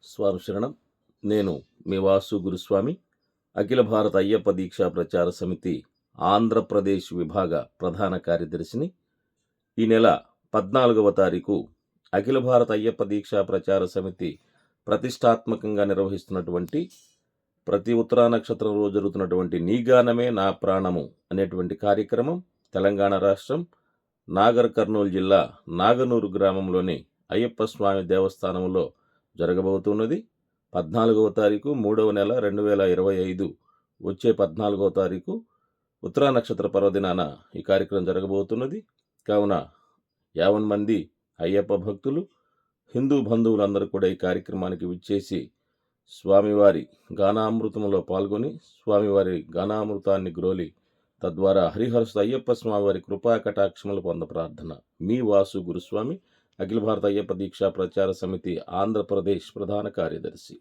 స్వామి శరణం. నేను మీ వాసు గురుస్వామి, అఖిల భారత అయ్యప్ప దీక్షా ప్రచార సమితి ఆంధ్రప్రదేశ్ విభాగ ప్రధాన కార్యదర్శిని. ఈ నెల 14వ తారీఖు అఖిల భారత అయ్యప్ప దీక్షా ప్రచార సమితి ప్రతిష్టాత్మకంగా నిర్వహిస్తున్నటువంటి ప్రతి ఉత్తరా నక్షత్రం రోజు జరుగుతున్నటువంటి నీ గానమే నా ప్రాణము అనేటువంటి కార్యక్రమం తెలంగాణ రాష్ట్రం నాగర్ కర్నూలు జిల్లా నాగనూరు గ్రామంలోని అయ్యప్ప స్వామి దేవస్థానంలో జరగబోతున్నది. 14వ తారీఖు 3వ నెల 2025 వచ్చే 14వ తారీఖు ఉత్తరా నక్షత్ర పర్వదినాన ఈ కార్యక్రమం జరగబోతున్నది. కావున 50 మంది అయ్యప్ప భక్తులు, హిందూ బంధువులందరూ కూడా ఈ కార్యక్రమానికి విచ్చేసి స్వామివారి గానామృతంలో పాల్గొని స్వామివారి గానామృతాన్ని గ్రోలి తద్వారా హరిహరసుత అయ్యప్ప స్వామివారి కృపా కటాక్షములు పొంద ప్రార్థన. మీ వాసు గురుస్వామి, అఖిల భారత అయ్యప్ప దీక్షా ప్రచార సమితి ఆంధ్రప్రదేశ్ ప్రధాన కార్యదర్శి.